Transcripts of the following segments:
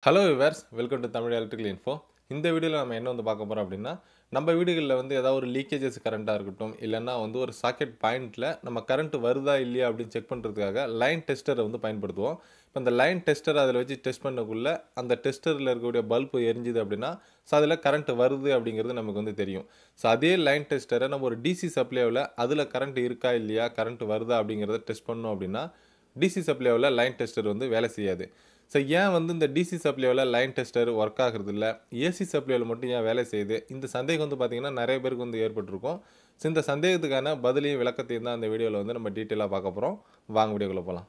Hello viewers, welcome to Tamil electrical info. இந்த வீடியோவில் நம்ம என்ன பார்க்க போகிறோம் அப்படின்னா, நம்ம வீடுகளில் ஏதாவது ஒரு லீக்கேஜஸ் கரண்ட்டாக இருக்கட்டும், இல்லைன்னா ஒரு சாக்கெட் பாயிண்ட்டில் நம்ம கரண்ட் வருதா இல்லையா அப்படின்னு செக் பண்ணுறதுக்காக லைன் டெஸ்டரை பயன்படுத்துவோம். இப்போ அந்த லைன் டெஸ்டர் அதில் வச்சு டெஸ்ட் பண்ணக்குள்ள அந்த டெஸ்டரில் இருக்கக்கூடிய பல்பு எரிஞ்சுது அப்படின்னா, ஸோ அதில் கரண்ட் வருது அப்படிங்கிறது நமக்கு தெரியும். ஸோ அதே லைன் டெஸ்டரை நம்ம ஒரு டிசி சப்ளைவில் அதில் கரண்ட் இருக்கா இல்லையா, கரண்ட் வருதா அப்படிங்கிறத டெஸ்ட் பண்ணோம் அப்படின்னா, டிசி சப்ளைவில் லைன் டெஸ்டர் வேலை செய்யாது. ஸோ ஏன் இந்த டிசி சப்ளைவில் லைன் டெஸ்டர் ஒர்க் ஆகுறது இல்லை, ஏசி சப்ளைவில் மட்டும் ஏன் வேலை செய்யுது, இந்த சந்தேகம் பார்த்தீங்கன்னா நிறைய பேருக்கு ஏற்பட்டிருக்கும். ஸோ இந்த சந்தேகத்துக்கான பதிலையும் விளக்கத்தையும் தான் அந்த வீடியோவில் நம்ம டீட்டெயிலாக பார்க்க போகிறோம். வாங்க வீடியோக்குள்ளே போகலாம்.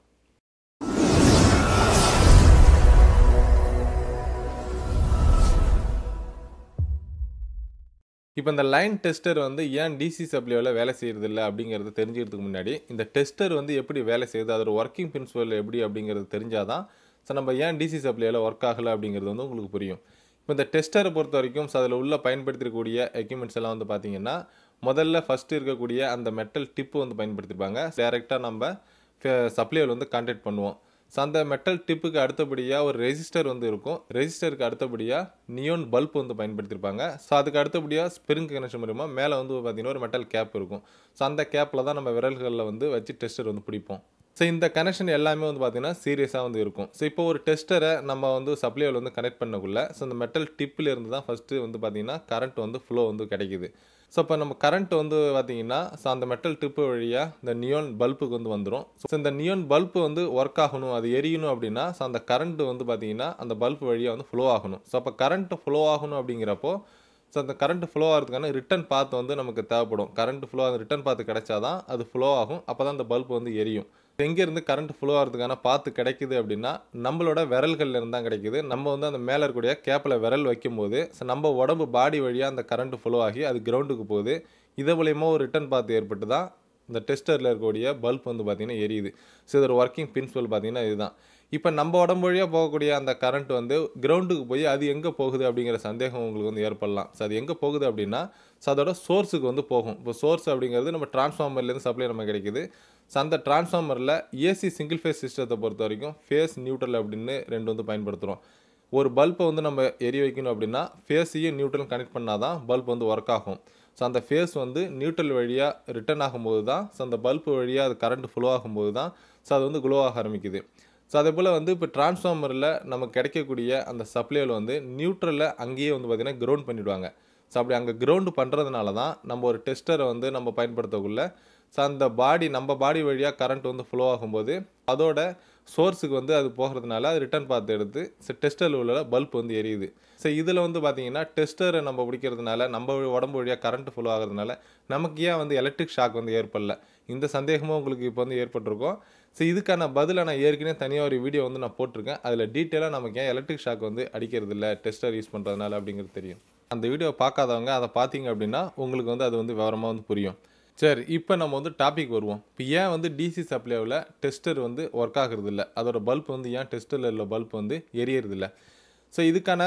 இப்போ இந்த லைன் டெஸ்டர் ஏன் டிசி சப்ளைவில் வேலை செய்யறதில்லை அப்படிங்கிறது தெரிஞ்சுக்கிறதுக்கு முன்னாடி, இந்த டெஸ்டர் எப்படி வேலை செய்யுது, அதோட ஒர்க்கிங் பிரின்சிபல் எப்படி அப்படிங்கிறது தெரிஞ்சாதான் ஸோ நம்ம ஏன் டிசி சப்ளையில் ஒர்க் ஆகலை அப்படிங்கிறது உங்களுக்கு புரியும். இப்போ இந்த டெஸ்டரை பொறுத்த வரைக்கும் ஸோ அதில் உள்ள பயன்படுத்திருக்கக்கூடிய எக்யூப்மெண்ட்ஸ் எல்லாம் பார்த்தீங்கன்னா, முதல்ல ஃபஸ்ட்டு இருக்கக்கூடிய அந்த மெட்டல் டிப்பு பயன்படுத்திருப்பாங்க. டேரெக்டாக நம்ம சப்ளையில் கான்டாக்ட் பண்ணுவோம். ஸோ அந்த மெட்டல் டிப்புக்கு அடுத்தபடியாக ஒரு ரெசிஸ்டர் இருக்கும். ரெசிஸ்டருக்கு அடுத்தபடியாக நியோன் பல்ப் பயன்படுத்தியிருப்பாங்க. ஸோ அதுக்கு அடுத்தபடியாக ஸ்ப்ரிங் கனெக்ஷன் மூலமா மேலே பார்த்தீங்கன்னா ஒரு மெட்டல் கேப் இருக்கும். ஸோ அந்த கேப்பில் தான் நம்ம விரல்களில் வச்சு டெஸ்டர் பிடிப்போம். ஸோ இந்த கனெக்ஷன் எல்லாமே பார்த்தீங்கன்னா சீரியஸாக இருக்கும். ஸோ இப்போ ஒரு டெஸ்டரை நம்ம சப்ளையில் கனெக்ட் பண்ணக்குள்ள ஸோ அந்த மெட்டல் டிப்பில் இருந்து தான் ஃபஸ்ட்டு பார்த்தீங்கன்னா கரண்ட் ஃப்ளோ கிடைக்குது. ஸோ இப்போ நம்ம கரண்ட் பார்த்தீங்கன்னா ஸோ அந்த மெட்டல் டிப்பு வழியாக இந்த நியோன் பல்புக்கு வந்துடும். ஸோ இந்த நியோன் பல்பு ஒர்க் ஆகணும், அது எரியணும் அப்படின்னா ஸோ அந்த கரண்ட் பார்த்தீங்கன்னா அந்த பல்ப் வழியாக ஃப்ளோ ஆகணும். ஸோ அப்போ கரண்ட் ஃப்ளோ ஆகணும் அப்படிங்கிறப்போ ஸோ அந்த கரண்ட் ஃப்ளோ ஆகிறதுக்கான ரிட்டன் பாத் நமக்கு தேவைப்படும். கரண்ட் ஃப்ளோ அந்த ரிட்டன் பாத்து கிடைச்சாதான் அது ஃப்ளோ ஆகும். அப்போ தான் அந்த பல்ப் எரியும். எங்கேருந்து கரண்ட் ஃப்ளோ ஆகிறதுக்கான பாத்து கிடைக்குது அப்படின்னா நம்மளோட விரல்கள்ல இருந்து தான் கிடைக்குது. நம்ம அந்த மேலே இருக்கக்கூடிய கேப்பில் விரல் வைக்கும்போது ஸோ நம்ம உடம்பு பாடி வழியாக அந்த கரண்ட் ஃப்ளோ ஆகி அது கிரவுண்டுக்கு போகுது. இது மூலயமா ஒரு ரிட்டன் பாத் ஏற்பட்டு தான் இந்த டெஸ்டரில் இருக்கக்கூடிய பல்ப் பார்த்தீங்கன்னா எரியுது. ஸோ இதோட ஒர்க்கிங் பிரின்சிபல் பார்த்தீங்கன்னா இதுதான். இப்போ நம்ம உடம்பு வழியாக போகக்கூடிய அந்த கரண்ட் கிரவுண்டுக்கு போய் அது எங்கே போகுது அப்படிங்கிற சந்தேகம் உங்களுக்கு ஏற்படலாம். ஸோ அது எங்கே போகுது அப்படின்னா ஸோ அதோட சோர்ஸுக்கு போகும். இப்போ சோர்ஸ் அப்படிங்கிறது நம்ம டிரான்ஸ்ஃபார்மர்லேருந்து சப்ளை நமக்கு கிடைக்குது. ஸோ அந்த டிரான்ஸ்ஃபார்மரில் ஏசி சிங்கிள் ஃபேஸ் சிஸ்டத்தை பொறுத்த வரைக்கும் ஃபேஸ் நியூட்ரல் அப்படின்னு ரெண்டு பயன்படுத்துகிறோம். ஒரு பல்பை நம்ம எரிய வைக்கணும் அப்படின்னா ஃபேஸையும் நியூட்ரலும் கனெக்ட் பண்ணால் தான் பல்ப் ஒர்க் ஆகும். ஸோ அந்த ஃபேஸ் நியூட்ரல் வழியாக ரிட்டர்ன் ஆகும்போது தான் ஸோ அந்த பல்ப் வழியாக அது கரண்ட் ஃப்ளோ ஆகும்போது தான் ஸோ அது க்ளோ ஆக ஆரம்பிக்குது. ஸோ அதே போல் இப்போ டிரான்ஸ்ஃபார்மரில் நமக்கு கிடைக்கக்கூடிய அந்த சப்ளையில் நியூட்ரலில் அங்கேயே பார்த்திங்கன்னா கிரவுண்ட் பண்ணிவிடுவாங்க. ஸோ அப்படி அங்கே கிரவுண்டு பண்ணுறதுனால தான் நம்ம ஒரு டெஸ்டரை நம்ம பயன்படுத்தக்குள்ள ஸோ அந்த நம்ம பாடி வழியாக கரண்ட் ஃப்ளோ ஆகும்போது அதோட சோர்ஸுக்கு அது போகிறதுனால அது ரிட்டர்ன் பார்த்து எடுத்து ஸோ டெஸ்டரில் உள்ள பல்ப் எரியுது. ஸோ இதில் பார்த்தீங்கன்னா டெஸ்டரை நம்ம பிடிக்கிறதுனால நம்ம உடம்பு வழியாக கரண்ட் ஃப்ளோ ஆகிறதுனால நமக்கு ஏன் எலக்ட்ரிக் ஷாக் ஏற்படல, இந்த சந்தேகமும் உங்களுக்கு இப்போ ஏற்பட்டிருக்கும். ஸோ இதுக்கான பதிலை நான் ஏற்கனவே தனியாக ஒரு வீடியோ நான் போட்டிருக்கேன். அதில் டீட்டெயிலாக நமக்கு ஏன் எலக்ட்ரிக் ஷாக் அடிக்கிறது இல்லை டெஸ்டர் யூஸ் பண்ணுறதுனால அப்படிங்கிறது தெரியும். அந்த வீடியோ பார்க்காதவங்க அதை பார்த்தீங்க அப்படின்னா உங்களுக்கு அது விவரமாக புரியும். சரி, இப்போ நம்ம டாபிக் வருவோம். இப்போ ஏன் டிசி சப்ளைவில் டெஸ்டர் ஒர்க் ஆகுறது இல்லை, அதோட பல்ப் ஏன் டெஸ்டரில் உள்ள பல்ப் எரியறது இல்லை. ஸோ இதுக்கான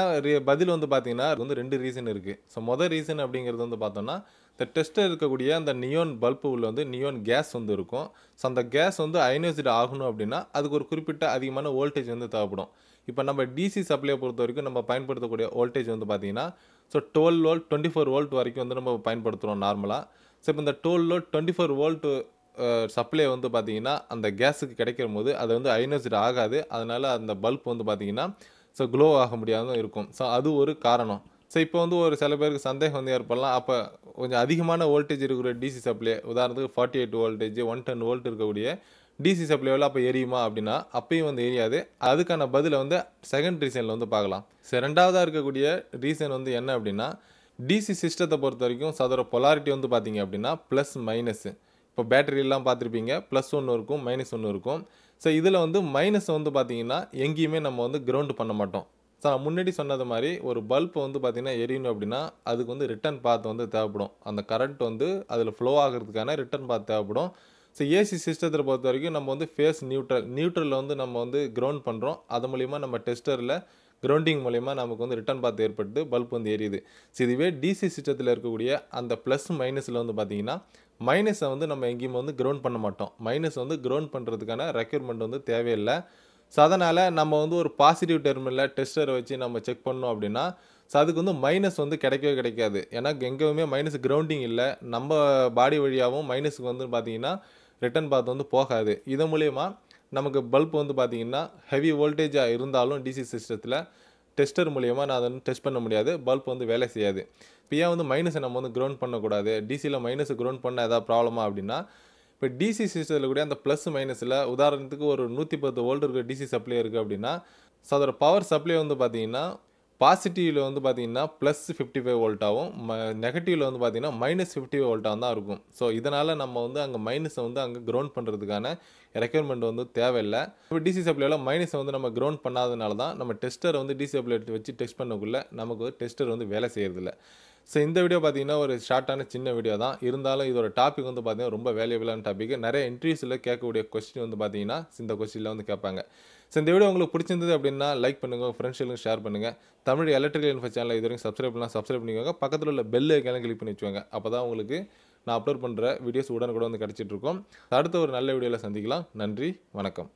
பதில் பார்த்தீங்கன்னா ரெண்டு ரீசன் இருக்குது. ஸோ மொதல் ரீசன் அப்படிங்கிறது பார்த்தோம்னா இந்த டெஸ்டர் இருக்கக்கூடிய அந்த நியோன் பல்பு உள்ள நியோன் கேஸ் இருக்கும். ஸோ அந்த கேஸ் அயனைஸ்டு ஆகணும் அப்படின்னா அதுக்கு ஒரு குறிப்பிட்ட அதிகமான வோல்டேஜ் தேவைப்படும். இப்போ நம்ம டிசி சப்ளையை பொறுத்த வரைக்கும் நம்ம பயன்படுத்தக்கூடிய வோல்டேஜ் பார்த்தீங்கன்னா ஸோ 12 வோல்ட் 24 வோல்ட் வரைக்கும் நம்ம பயன்படுத்துகிறோம் நார்மலாக. ஸோ இப்போ இந்த 12 வோல்ட் 24 வோல்ட் சப்ளை பார்த்தீங்கன்னா அந்த கேஸுக்கு கிடைக்கிற போது அது அயனைஸ்டு ஆகாது. அதனால் அந்த பல்ப் பார்த்தீங்கன்னா ஸோ க்ளோ ஆக முடியாமல் இருக்கும். ஸோ அது ஒரு காரணம். ஸோ இப்போ ஒரு சில பேருக்கு சந்தேகம் ஏற்படலாம், அப்போ கொஞ்சம் அதிகமான வோல்டேஜ் இருக்கிற டிசி சப்ளை, உதாரணத்துக்கு 48 வோல்டேஜ் 110 வோல்ட் இருக்கக்கூடிய டிசி சப்ளைவில் அப்போ எரியுமா அப்படின்னா அப்பயும் எரியாது. அதுக்கான பதிலை செகண்ட் ரீசனில் பார்க்கலாம். ஸோ ரெண்டாவதாக இருக்கக்கூடிய ரீசன் என்ன அப்படின்னா டிசி சிஸ்டத்தை பொறுத்த வரைக்கும் அதோட பொலாரிட்டி பார்த்தீங்க அப்படின்னா ப்ளஸ் மைனஸ். இப்போ பேட்டரியெல்லாம் பார்த்துருப்பீங்க, ப்ளஸ் ஒன்று இருக்கும் மைனஸ் ஒன்று இருக்கும். ஸோ இதில் மைனஸ் பார்த்தீங்கன்னா எங்கேயுமே நம்ம கிரவுண்டு பண்ண மாட்டோம். ஸோ நான் முன்னாடி சொன்னது மாதிரி ஒரு பல்ப் பார்த்தீங்கன்னா எரியணும் அப்படின்னா அதுக்கு ரிட்டர்ன் பாத் தேவைப்படும். அந்த கரண்ட் அதில் ஃப்ளோ ஆகிறதுக்கான ரிட்டர்ன் பாத் தேவைப்படும். ஸோ ஏசி சிஸ்டத்தில் பொறுத்த வரைக்கும் நம்ம ஃபேஸ் நியூட்ரலில் நம்ம கிரவுண்ட் பண்ணுறோம். அது மூலிமா நம்ம டெஸ்டரில் கிரவுண்டிங் மூலமா நமக்கு ரிட்டர்ன் பாத் ஏற்பட்டு பல்ப் எரியுது. ஸோ இதுவே டிசி சிஸ்டத்தில் இருக்கக்கூடிய அந்த ப்ளஸ் மைனஸில் பார்த்தீங்கன்னா மைனஸை நம்ம எங்கேயுமே கிரவுண்ட் பண்ண மாட்டோம். மைனஸ் கிரவுண்ட் பண்ணுறதுக்கான ரெக்யர்மெண்ட் தேவையில்லை. ஸோ அதனால் நம்ம வந்து ஒரு பாசிட்டிவ் டெர்மினலில் டெஸ்டரை வச்சு நம்ம செக் பண்ணோம் அப்படின்னா ஸோ அதுக்கு வந்து மைனஸ் வந்து கிடைக்கவே கிடைக்காது. ஏன்னா எங்கேயுமே மைனஸ் கிரவுண்டிங் இல்லை. நம்ம பாடி வழியாகவும் மைனஸுக்கு வந்து பார்த்தீங்கன்னா ரிட்டர்ன் பாத் வந்து போகாது. இது மூலயமா நமக்கு பல்ப் வந்து பார்த்தீங்கன்னா ஹெவி வோல்டேஜாக இருந்தாலும் டிசி சிஸ்டத்தில் டெஸ்டர் மூலயமா நான் அதை வந்து டெஸ்ட் பண்ண முடியாது. பல்ப் வந்து வேலை செய்யாது. இப்போ ஏன் வந்து மைனஸை நம்ம வந்து கிரவுண்ட் பண்ணக்கூடாது? டிசியில் மைனஸை கிரவுண்ட் பண்ண ஏதாவது ப்ராப்ளமா அப்படின்னா, இப்போ டிசி சிஸ்டத்தில் கூட அந்த ப்ளஸ் மைனஸில் உதாரணத்துக்கு ஒரு 110 வோல்ட் இருக்க டிசி சப்ளை இருக்குது அப்படின்னா, ஸோ அதோட பவர் சப்ளை வந்து பார்த்தீங்கன்னா பாசிட்டிவில் வந்து பார்த்தீங்கன்னா ப்ளஸ் 55 வோல்ட்டாகவும் நெகட்டிவில் வந்து பார்த்தீங்கன்னா -55 வோல்ட்டாக தான் இருக்கும். ஸோ இதனால் நம்ம வந்து அங்கே மைனஸை வந்து அங்கே கிரவுண்ட் பண்ணுறதுக்கான ரெக்யர்மெண்ட் வந்து தேவையில்லை. இப்போ டிசி சப்ளையில் மைனஸை வந்து நம்ம கிரவுண்ட் பண்ணாதனால தான் நம்ம டெஸ்டரை வந்து டிசி சப்ளை வச்சு டெஸ்ட் பண்ணக்குள்ளே நமக்கு டெஸ்டர் வந்து வேலை செய்கிறதில்ல. ஸோ இந்த வீடியோ பார்த்தீங்கன்னா ஒரு ஷார்ட்டான சின்ன வீடியோ தான். இருந்தாலும் இதோட டாபிக் வந்து பார்த்தீங்கன்னா ரொம்ப வேல்யூபிளான டாபிக். நிறைய இன்டர்வியூஸில் கேட்கக்கூடிய கொஸ்டின் வந்து பார்த்தீங்கன்னா இந்த கொஸ்டினில் வந்து கேட்பாங்க. ஸோ இந்த வீடியோ உங்களுக்கு பிடிச்சிருந்தது அப்படின்னா லைக் பண்ணுங்கள், உங்கள் ஃப்ரெண்ட்ஸ்களுக்கு ஷேர் பண்ணுங்கள். தமிழ் எலக்ட்ரிக்கல் இன்ஃபோ சேனல் இது வரைக்கும் சப்ஸ்கிரைப் பண்ணலாம், சப்ஸ்கிரைப் பண்ணிக்கோங்க. பக்கத்தில் உள்ள பெல் ஐக்கானை கிளிக் பண்ணி வச்சுக்கோங்க. அப்போ தான் உங்களுக்கு நான் அப்லோட் பண்ணுற வீடியோஸ் உடனுக்குடன் வந்து கிடச்சிட்டு இருக்கும். அடுத்த ஒரு நல்ல வீடியோவில் சந்திக்கலாம். நன்றி, வணக்கம்.